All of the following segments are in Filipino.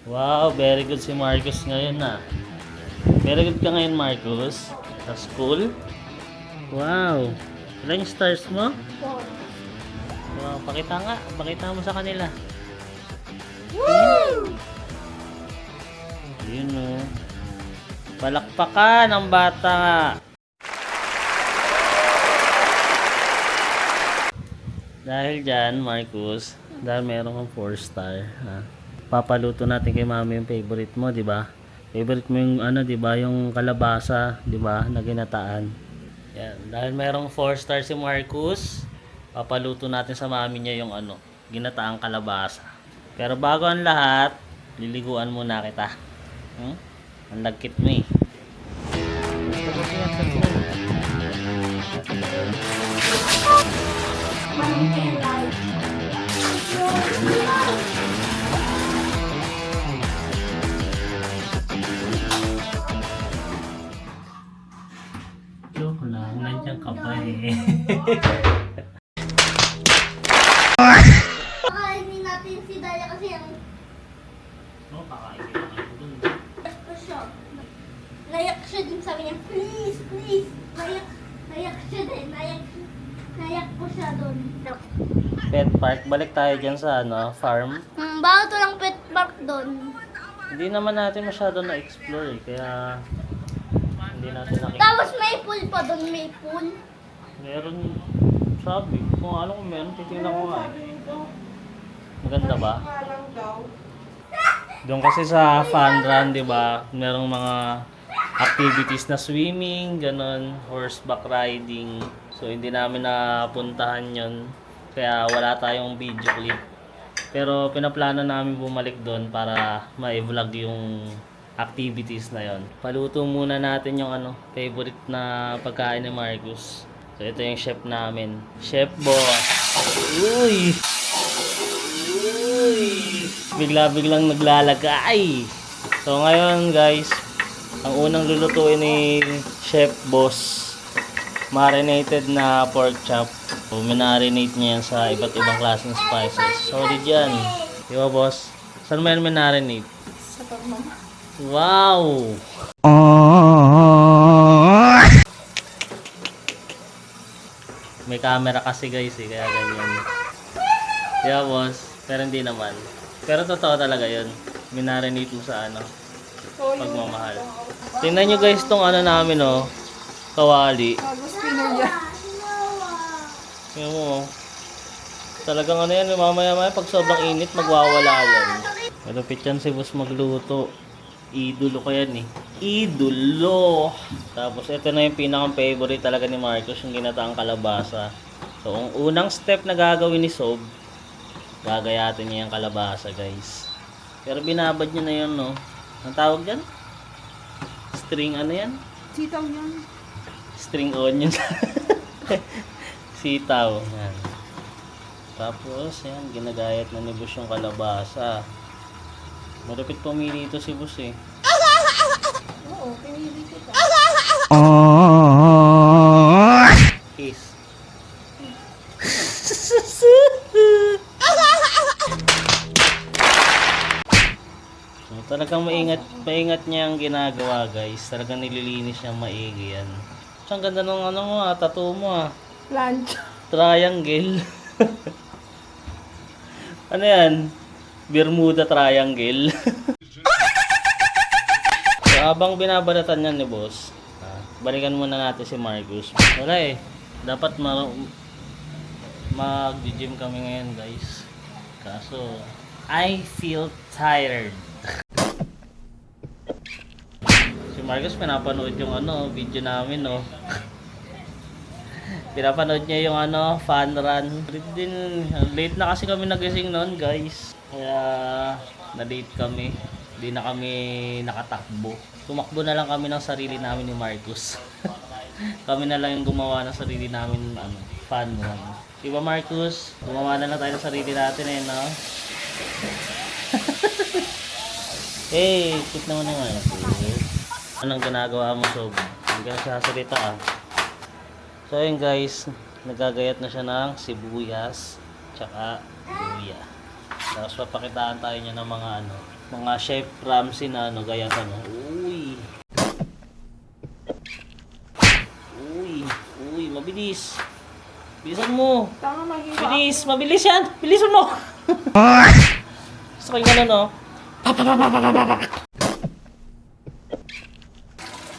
Wow, very good si Marcus ngayon na. Very good ka ngayon, Marcus. Sa school. Wow. Ilan yung stars mo? Wow, pakita nga. Pakita mo sa kanila. Woo! Yun o. Palakpakan ang bata nga. Dahil dyan, Marcus, dahil meron kang 4 star, ha? Papaluto natin kay mami yung favorite mo, di ba? Favorite mo yung ano, di ba? Yung kalabasa, di ba? Na ginataan. Yan. Dahil merong 4 star si Marcus, papaluto natin sa mami niya yung ano, ginataang kalabasa. Pero bago ang lahat, liliguan muna kita. Ang lagkit mo eh. Joke lang, nandiyan ka pa eh. Kakainin natin si Daya kasi ang Oo, kakainin naman ko dun. ko siya. Nayak siya din, sabi niya, please, please. Nayak siya din, nayak ko siya doon. Pet park, balik tayo dyan sa ano, farm. Bakit walang pet park doon? Hindi naman natin masyado na-explore eh, kaya hindi natin nakikita. Tapos may pool pa doon, may pool. Meron, sabi, kung ano kung meron, titignan ko nga eh. Maganda ba? Doon kasi sa fun run, di ba, merong mga activities na swimming, ganon, horseback riding. So, hindi namin napuntahan yon, kaya wala tayong video clip. Pero pinaplano namin bumalik doon para ma-vlog yung activities na yon. Paluto muna natin yung ano, favorite na pagkain ni Marcus. So, ito yung chef namin. Chef Boss. Uy! Uy! Bigla-biglang naglalagay. So, ngayon guys, ang unang lulutuin ni Chef Boss, marinated na pork chop. So, minarinate niya yan sa iba't ibang klaseng spices. Solid yan. Di ba, boss? Saan mo yan minarinate? Sa pagmamahal. Wow! May camera kasi guys eh, kaya ganyan. Di ba, boss? Pero hindi naman. Pero totoo talaga yun. Minarinate mo sa ano, pagmamahal. Tingnan nyo guys tong ano namin oh, kawali. Tingnan mo oh. Talagang ano yan, mamaya-maya pag sobrang init magwawala yan. Malupit yan si boss magluto. Idolo ko yan eh. Idolo! Tapos ito na yung pinakang favorite talaga ni Marcos, yung ginataang kalabasa. So ang unang step na gagawin ni Sob, gagayatin niya yung kalabasa guys. Pero binabad niya na yun no. Ang tawag dyan? String ano yan? Sitaw yan. String onion. Sitaw. Yan. Tapos, yan, ginagayat na ni Boss yung kalabasa. Malupit pumili ito si Boss eh. Oo, pinili kita. Kiss. So, talagang maingat niya ang ginagawa guys. Talagang nililinis niya maigi yan. So, ang ganda ng ano mo tattoo mo ah. Lunch. Triangle. Ano yan? Bermuda Triangle. So, habang binabalatan yan ni boss, balikan muna natin si Marcus. Wala eh. Dapat mag-gym kami ngayon guys. Kaso, I feel tired. Si Marcus pinapanood yung ano, video namin no. Pinapanood niya yung ano, fun run. Late na kasi kami nagising noon guys. Kaya na-late kami. Hindi na kami nakatakbo. Tumakbo na lang kami ng sarili namin ni Marcus. Kami na lang yung gumawa ng sarili namin ano, fun run. Diba Marcus? Gumawa na lang tayo ng sarili natin eh, no? Hey, cute naman naman. Anong ginagawa mo, Sob? Hindi ka sasalita ah. So ayun guys, nagagayat na siya ng sibuyas tsaka luya. Tapos papakitaan tayo niya ng mga ano, mga Chef Ramsay na ano, gaya ka mo. Uy. Uy, mabilis. Bilisan mo. Tama, mag-iwa. Bilis, mabilis yan. Bilisan mo. Gusto ko yung gano'n, no?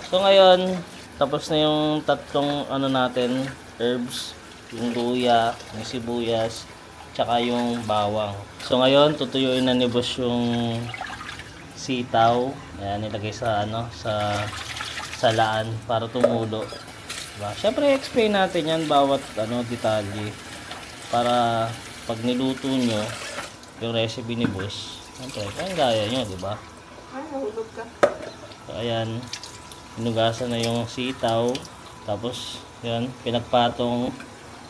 So ngayon, tapos na yung tatlong ano natin, herbs, yung luya, yung sibuyas, tsaka yung bawang. So ngayon, tutuyuin na ni boss yung sitaw. Ayan, nilagay sa ano, sa salaan para tumulo. Diba? Siyempre, explain natin yan bawat ano, detalye para pag niluto nyo yung recipe ni boss, siyempre, kaya gaya nyo, diba? Ay, nahulog ka. So, ayan, hinugasan na yung sitaw, tapos, yan, pinagpatong.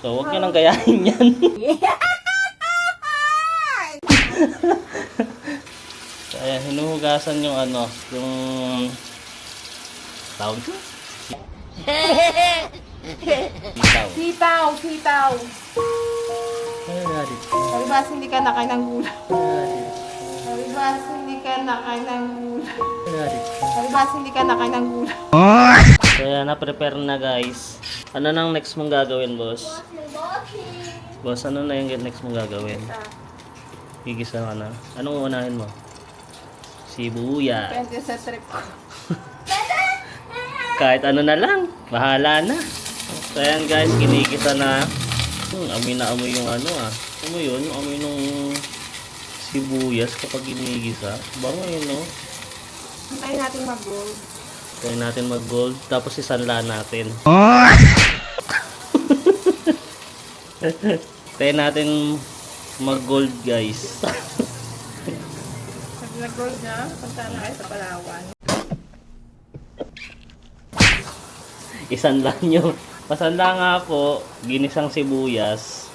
So, huwag nyo nang gayahin yan. So, ayan, hinuhugasan yung ano, yung tawag ko? Sitaw. Sitaw, sitaw. Ano natin? Palibas, hindi ka nakain ng gulay. Palibas, hindi ka nakain ng gulay. Palibas, hindi ka nakain ng gulay. So, ayan, na-prepare na guys. Ano nang next mong gagawin, boss? Boss, ano na yung next mong gagawin? Gigisa ka na. Anong unahin mo? Sibuyas. Pwede sa trip ko. Kahit ano na lang, bahala na. So ayan guys, kinigisa na. Amoy na amoy yung ano ah. Amoy yun, amoy nung sibuyas kapag kinigisa. Bango yun no? Hintayin natin mag-gold. Kaya natin mag-gold, tapos isanla natin. Kaya natin mag-gold guys. Pag nag-gold na, punta na kayo sa Palawan. Isanla nyo. Pasanla nga po, ginisang sibuyas.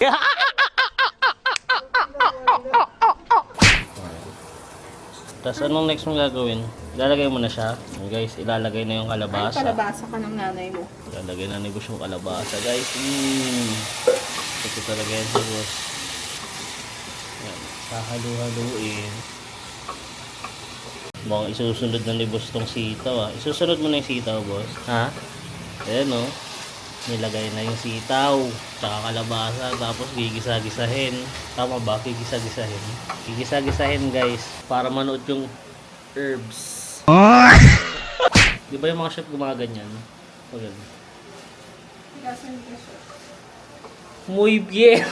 Tapos anong next mong gagawin? Ilalagay mo na siya. Ayan, guys, ilalagay na yung Ay, kalabasa. palabasa ka ng nanay mo. Ilalagay na ni boss yung kalabasa, guys. Ito talaga yan si boss. Ayan, sahalu-haluin. Mukhang isusunod na ni boss tong sitaw ah. Isusunod mo na yung sitaw, boss. Ha? Ayan o. Nilagay na yung sitaw. Tsaka kalabasa. Tapos gigisa-gisahin. Tama ba? Gigisa-gisahin. Gigisa-gisahin guys. Para manood yung herbs. Di ba yung mga chef gumaganyan? O ganun. Gasan ka siya. Muy bien!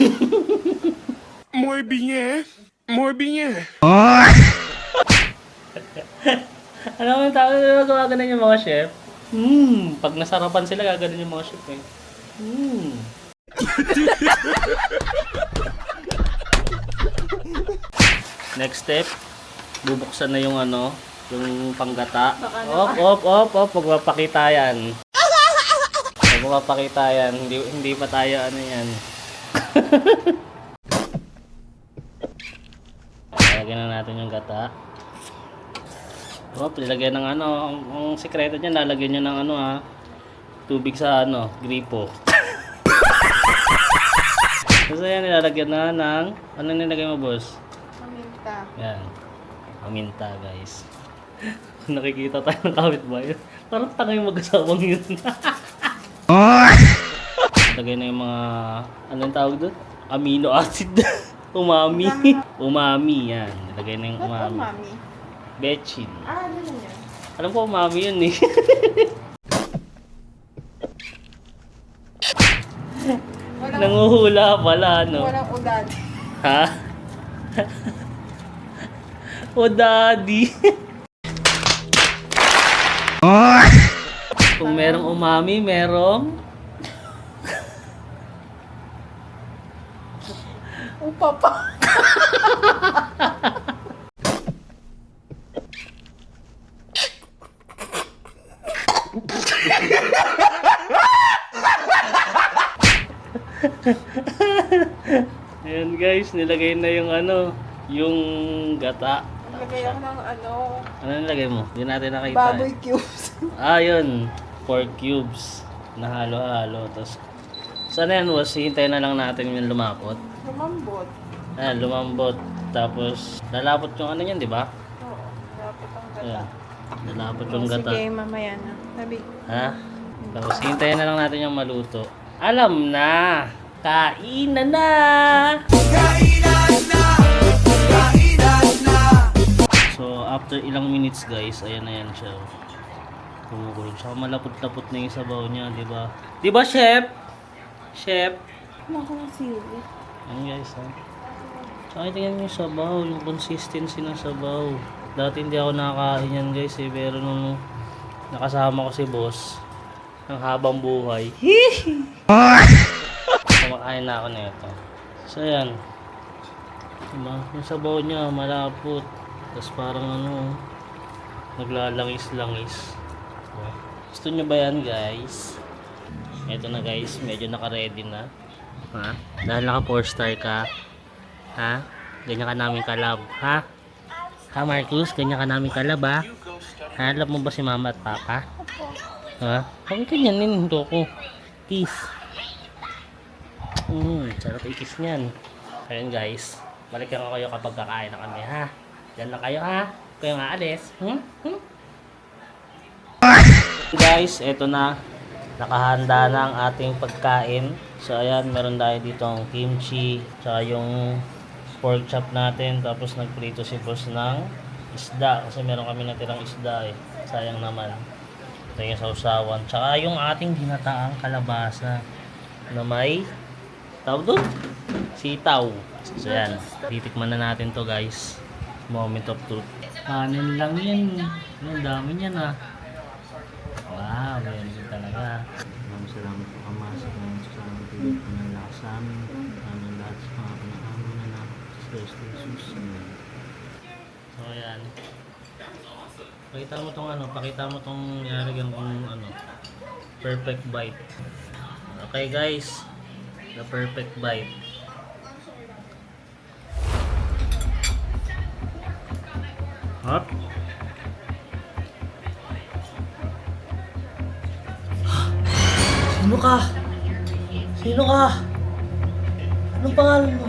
Muy bien. Muy bien. Alam mo yung tao na gumaganan yung mga chef? Pag nasarapan sila, gaganon yung mga chef eh. Next step, bubuksan na yung ano, yung panggata. Op, magpapakita yan. Magpapakita yan, hindi pa tayo ano yan. Lagyan na natin yung gata. Nilagyan ng ano, ang sikreto niya, lalagyan niyo ng ano ha, tubig sa ano, gripo. Tapos yan, nilalagyan na ng, ano nilagay mo boss? Paminta. Yan, paminta guys. Nakikita tayo ng kapitbahay. Parang tanga yung mag-asawang yun. Lagay na yung mga, ano yung tawag doon? Amino acid. Umami. Umami, yan. Nilagay na yung Ba't umami. mami? Betchin. Ano yan? Alam ko, umami yun eh. Nanguhula pala, no? Walang udad. Ha? O daddy. Kung merong umami, merong Upa pa. Ayan guys, nilagay na yung ano, yung gata. Naglagay ako ng ano, Ano nilagay mo? Hindi natin nakita. baboy cubes. Ah, yun. 4 cubes na halo-halo. Tapos, sana yan was, hintayin na lang natin yung lumapot. Lumambot. Ayan, lumambot. Tapos, lalapot yung ano yan, di ba? Oo. Ayan. Nalapot yung gata. Sige, mamaya na. Sabi. Ha? Tapos hintayin na lang natin yung maluto. Alam na! Kainan na! So, after ilang minutes guys, ayan na yan siya. Kumukulog siya. Malapot-lapot na yung sabaw niya, di ba? Di ba, chef? Chef? Naku, sili. Ayan guys, ha? Tsaka tingnan yung sabaw, yung consistency ng sabaw. Dati hindi ako nakakain yan guys eh, pero nung nakasama ko si boss, ang habang buhay, kumakain na ako nito. So ayan, diba? Yung sabaw niya malapot, tapos parang ano, naglalangis-langis. Diba? Gusto nyo ba yan guys? Ito na guys, medyo naka-ready na. Ha? Dahil naka 4-star ka, ha? Ganyan ka namin kalab, ha? Ha Marcus, ganyan ka namin kalab, ha? Ha? Love mo ba si mama at papa? Ha? Kami kanyanin, hindi ko. Kiss. Sarap i-kiss niyan. Ayun guys, balikan ko kayo kapag kakain na kami, ha? Diyan lang kayo, ha? Kayo nga alis. Guys, eto na. Nakahanda na ang ating pagkain. So ayan, meron tayo ditong kimchi, tsaka yung pork chop natin, tapos nagprito si boss ng isda kasi meron kami natirang isda eh, sayang naman. Ito yung sausawan, tsaka yung ating ginataang kalabasa na may tawag doon? Sitaw. So yan, titikman na natin to guys. Moment of truth. Kanin lang yan. Ang dami niyan ah. Wow, yan din talaga. Maraming salamat po kamas. Maraming salamat po ng lakas sa amin. Maraming lahat sa mga panakaman na na sa Jesus. So ayan. Pakita mo tong ano, pakita mo tong nilalagyan kong ano, perfect bite. Okay guys, the perfect bite. Hop. Sino ka? Sino ka? Anong pangalan mo?